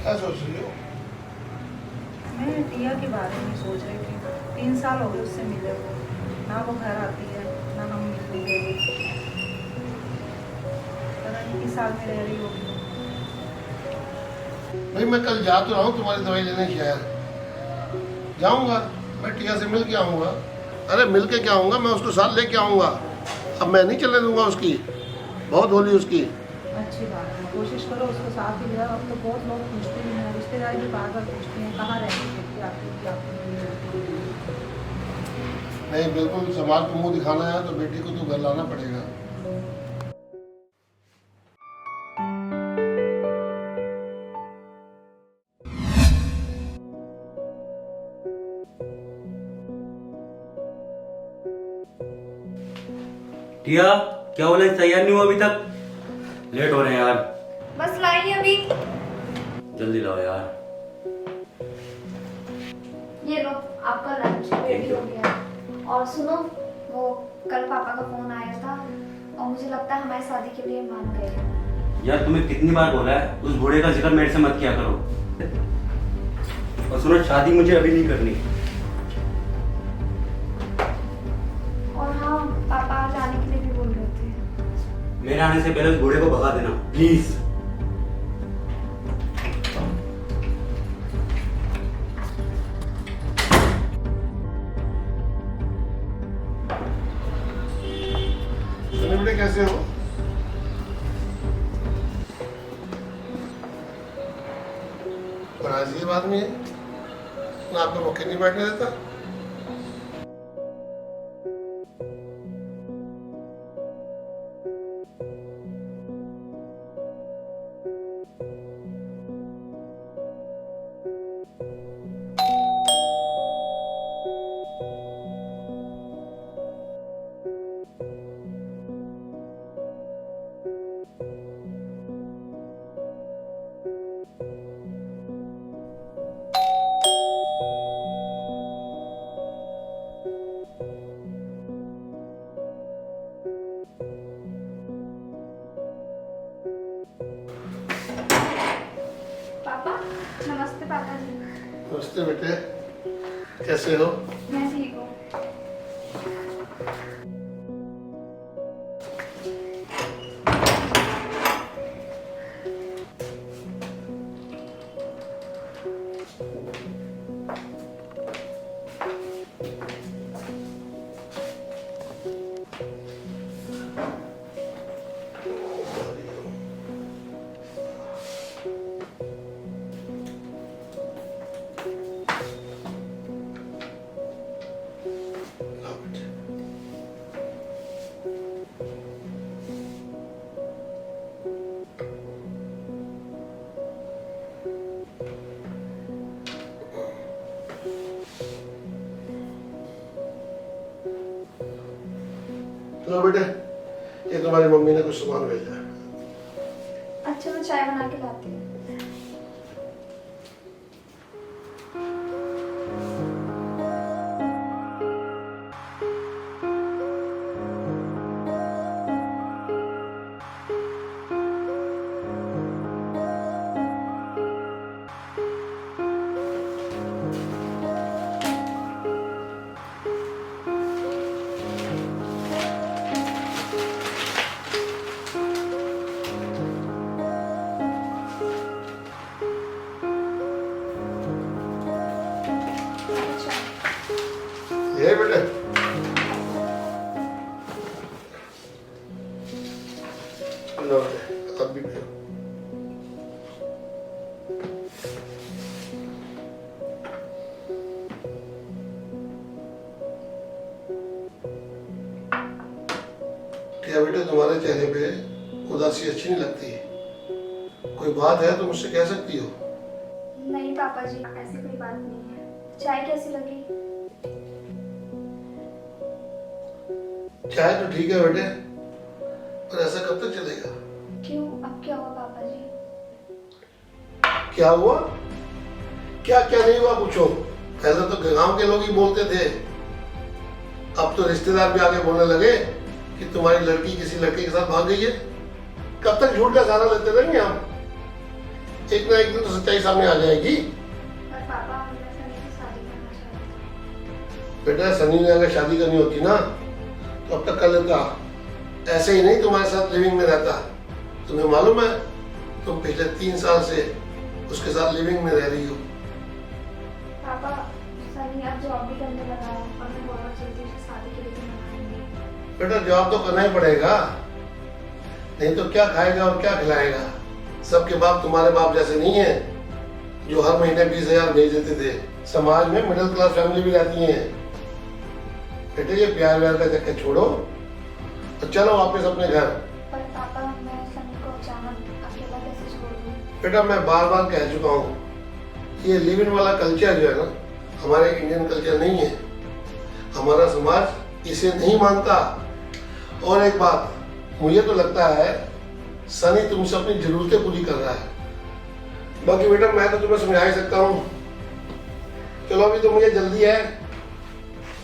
क्या सोच रही हो? मैं टिया के बारे में सोच रही थी। 3 साल हो गए उससे मिले हुए, ना वो घर आती है ना हम मिलने गए। पता नहीं किस साल में रह रही होगी। भाई मैं कल जा तो रहा हूँ तुम्हारी दवाई लेने शहर जाऊंगा। मैं टिया से मिल के आऊंगा। अरे मिल के क्या आऊंगा, मैं उसको साथ लेके आऊंगा। अब मैं नहीं चलने दूंगा उसकी, बहुत होली उसकी। अच्छी बात है, कोशिश करो उसको साथ ही ले आओ। अब तो बहुत लोग पूछते भी हैं, रिश्तेदारी भी बार बार पूछते हैं कहाँ रहती है आपकी। नहीं, बिल्कुल संभाल के मुंह दिखाना है तो बेटी को तो घर लाना पड़ेगा। टिया, क्या बोला, तैयार नहीं हुआ अभी तक? लेट हो रहे हैं यार। बस लाई अभी। जल्दी लाओ यार। ये लो, आपका लंच रेडी हो गया है। और सुनो, वो कल पापा का फोन आया था और मुझे लगता है हमारी शादी के लिए मान गए। यार तुम्हें कितनी बार बोला है उस बूढ़े का जिक्र मेरे से मत किया करो। और सुनो, शादी मुझे अभी नहीं करनी। और हाँ, पापा आज आने के लिए भी बोल रहे थे। मेरे आने से पहले उस बूढ़े को भगा देना प्लीज। सुनो बेटे, कैसे हो? और आज ये बात में ना आपको मौके नहीं बैठने देता। पापा, नमस्ते पापा जी। नमस्ते बेटे, कैसे हो? मैं ठीक हूँ। हाँ बेटे। लो बेटे, ये तुम्हारी मम्मी ने कुछ सामान भेजा है। अच्छा, मैं चाय बना के लाती हूँ। ये बेटे, लो बेटे, अब भी पियो। क्या बेटे, तुम्हारे चेहरे पे उदासी अच्छी नहीं लगती है? कोई बात है तो मुझसे कह सकती हो। नहीं पापा जी, ऐसी कोई बात नहीं है। चाय कैसी लगी? चाय तो ठीक है बेटे, पर ऐसा कब तक चलेगा? क्यों, अब क्या हुआ पापा जी? क्या हुआ? क्या क्या नहीं हुआ पूछो। पहले तो गांव के लोग ही बोलते थे, अब तो रिश्तेदार भी आके बोलने लगे कि तुम्हारी लड़की किसी लड़के के साथ भाग गई है। कब तक झूठ का सहारा लेते रहेंगे हम? एक ना एक दिन तो सच्चाई सामने आ जाएगी। पर पापा मैं सनी से शादी करना चाहती हूँ। बेटा सनी ने अगर शादी करनी होती ना तो अब तक कर लेता। ऐसे ही नहीं तुम्हारे साथ लिविंग में रहता। तुम्हें मालूम है तुम पिछले 3 साल से उसके साथ लिविंग में रह रही हो। पापा सनी अब जॉब भी करने लगा है और मैं बहुत जल्दी उससे शादी के लिए भी मनाऊंगी। बेटा जॉब तो करना ही पड़ेगा, नहीं तो क्या खाएगा और क्या खिलाएगा। सबके बाप तुम्हारे बाप जैसे नहीं है जो हर महीने 20,000 भेज देते थे। समाज में मिडिल क्लास फैमिली भी रहती है। बेटे ये प्यार व्यार का चक्कर छोड़ो और चलो वापस अपने घर। पर पापा मैं सनी को अचानक अकेला कैसे छोड़ दूँ? बेटा मैं बार बार कह चुका हूँ ये लिव इन वाला कल्चर जो है ना हमारे इंडियन कल्चर नहीं है। हमारा समाज इसे नहीं मानता। और एक बात मुझे तो लगता है सनी तुमसे अपनी जरूरतें पूरी कर रहा है। बाकी बेटा मैं तो तुम्हें समझा ही सकता हूँ। चलो अभी तो मुझे जल्दी है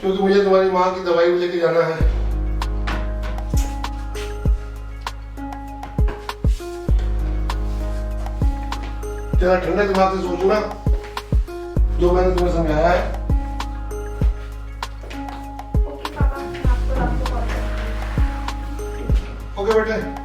क्योंकि मुझे तुम्हारी माँ की दवाई भी लेके जाना है। जरा ठंडे दिमाग से सोचना जो मैंने तुम्हें समझाया है। ओके पापा मैं आपको रात को कॉल करती हूँ। ओके बेटे।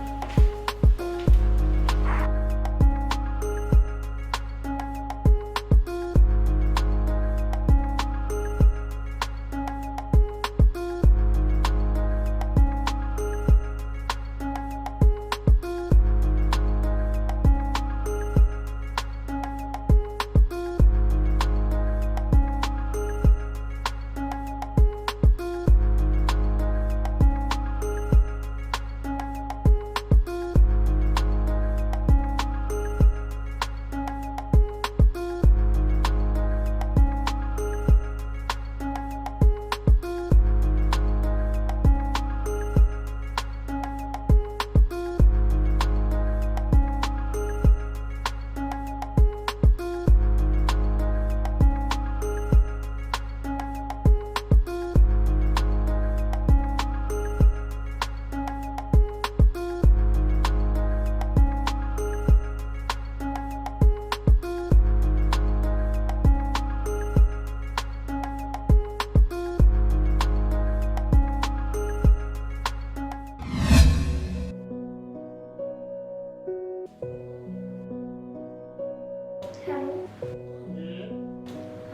हेलो।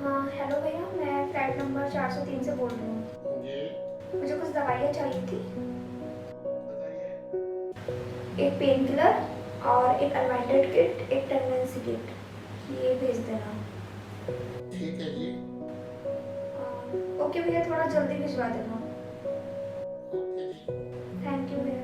हाँ हेलो भैया मैं फ्लैट नंबर 403 से बोल रही हूँ। मुझे कुछ दवाइयाँ चाहिए थी। एक पेन किलर और एक अल्वाइटेड किट, एक प्रेगनेंसी किट, ये भेज देना। ठीक है जी। ओके भैया थोड़ा जल्दी भिजवा देना। Okay ji. थैंक यू भैया।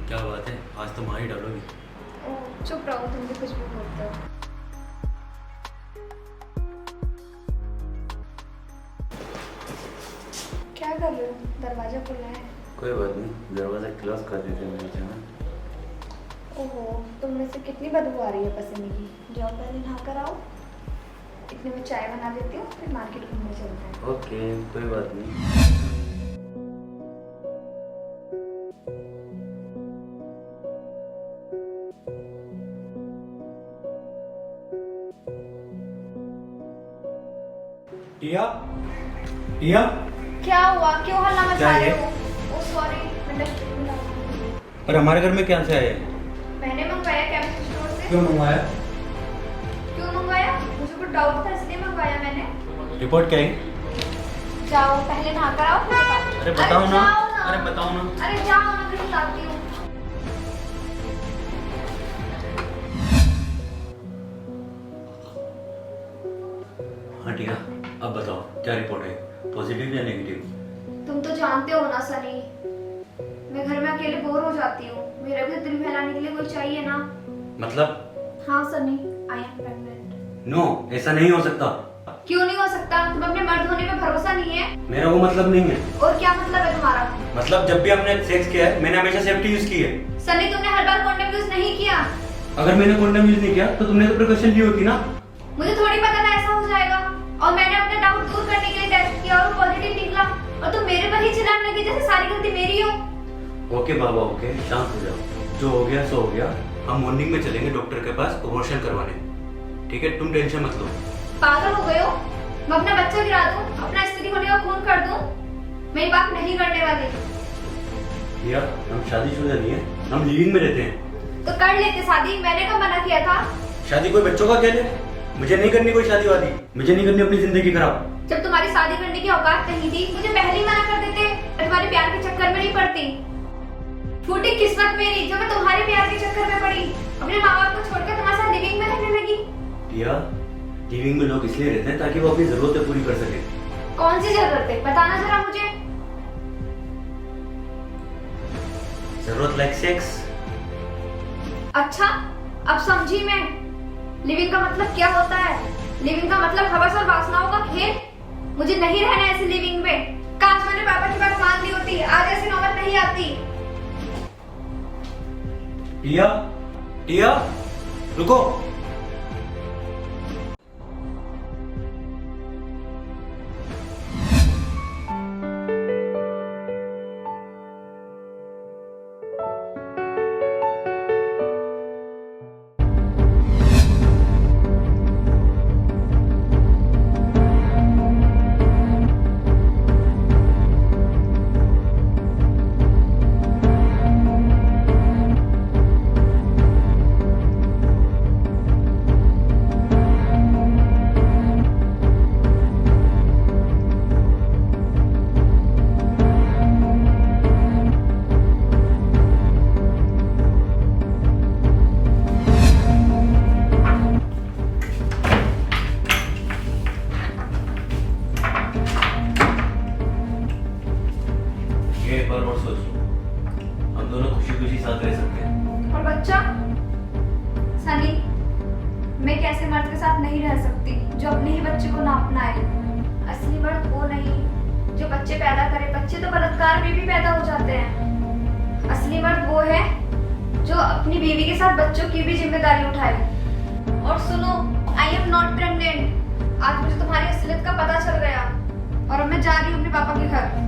क्या बात है, आज तो मार ही डालोगी। ओह, चुप रहो, तुम भी कुछ भी बोलते हो। क्या कर रहे हो? दरवाजा खुला है। कोई बात नहीं, दरवाजा क्लोज कर देते हैं मेरे जान। ओहो, तुम में से कितनी बदबू आ रही है पसीने की। जाओ पहले नहा कर आओ। इतने में चाय बना देती हूँ, फिर मार्केट घूमने चलते हैं। ओके, कोई बात नहीं। टिया, टिया, क्या हुआ? क्यों हल्ला मचा क्या रहे है? हो? ओह सॉरी, मैं डस्टबिन में डाल दूंगी। और हमारे घर में क्या से आए? मैंने मंगवाया केमिस्ट स्टोर से। क्यों मंगवाया? क्यों मंगवाया? मुझे कुछ डाउट था इसलिए मंगवाया मैंने। रिपोर्ट क्या है? जाओ पहले नहा कर आओ, फिर बात करो। अरे बताओ ना, जाओ अरे बताओ ना। अरे जाओ ना, मैं बताती हूँ। हाँ टिया, अब बताओ क्या रिपोर्ट है, पॉजिटिव या नेगेटिव? तुम तो जानते हो ना सनी, मैं घर में अकेले बोर हो जाती हूँ। मेरा भी तो दिल बहलाने के लिए कोई चाहिए ना। मतलब? हाँ Sunny, I am pregnant. No, ऐसा नहीं हो सकता। क्यों नहीं हो सकता? तुम अपने मर्द होने में भरोसा नहीं है? मेरा वो मतलब नहीं है। और क्या मतलब है तुम्हारा? मतलब जब भी हमने सेक्स किया है, मैंने हमेशा सेफ्टी यूज की है। सनी, तुमने हर बार कॉन्डम यूज नहीं किया। अगर मैंने कंडोम यूज नहीं किया तो तुमने तो प्रिकॉशन ली होती ना। मुझे थोड़ी पता था ऐसा हो जाएगा। और मैंने अपने डाउट दूर करने के लिए टेस्ट किया और पॉजिटिव निकला। और तुम मेरे पर ही चिल्लाने लगी जैसे सारी गलती मेरी हो। ओके बाबा, ओके, शांत हो जाओ। जो हो गया सो हो गया। हम मॉर्निंग में चलेंगे डॉक्टर के पास अबॉर्शन करवाने। ठीक है, तुम टेंशन मत लो। पागल हो गए हो? मैं अपना बच्चा गिरा दूं, अपना स्त्री होने का खून कर दूं? मेरी बात नहीं करने वाली। या हम शादीशुदा नहीं है, हम लिविंग में रहते हैं। तो कर लेते शादी, मैंने कब मना किया था? शादी कोई बच्चों का खेल है? मुझे नहीं करनी कोई शादी वादी, मुझे नहीं करनी अपनी जिंदगी खराब। जब तुम्हारी शादी करने की औकात नहीं थी, मुझे पहले ही मना कर देते। मैं तुम्हारे प्यार के चक्कर में नहीं पड़ती। फूटी किस्मत मेरी जो मैं तुम्हारे प्यार के चक्कर में पड़ी। अपने माँ बाप को छोड़कर तुम्हारे साथ लिविंग में रहने लगी। या लिविंग में लोग इसलिए रहते हैं ताकि वो अपनी जरूरतें पूरी कर सके। कौन सी जरूरत है? बताना जरा मुझे। जरूरत लाइक सेक्स। अच्छा, अब समझी मैं। लिविंग का मतलब क्या होता है? लिविंग का मतलब हवस और वासनाओं का खेल। मुझे नहीं रहना ऐसी लिविंग में। काश मैंने पापा की बात मान ली होती, आज ऐसी नौबत नहीं आती। टिया, टिया, रुको। एक बार और सोचो, हम दोनों खुशी खुशी साथ रह सकते हैं। और बच्चा? सनी, मैं कैसे मर्द के साथ नहीं रह सकती जो अपने ही बच्चे को ना अपनाए। असली मर्द वो नहीं जो बच्चे पैदा करे। बच्चे तो बलात्कार में भी पैदा हो जाते हैं। असली मर्द वो है जो अपनी बीवी के साथ बच्चों की भी जिम्मेदारी उठाए। और सुनो, आई एम नॉट प्रेग्नेंट। आज मुझे तुम्हारी असलियत का पता चल गया और अब मैं जा रही हूँ अपने पापा के घर।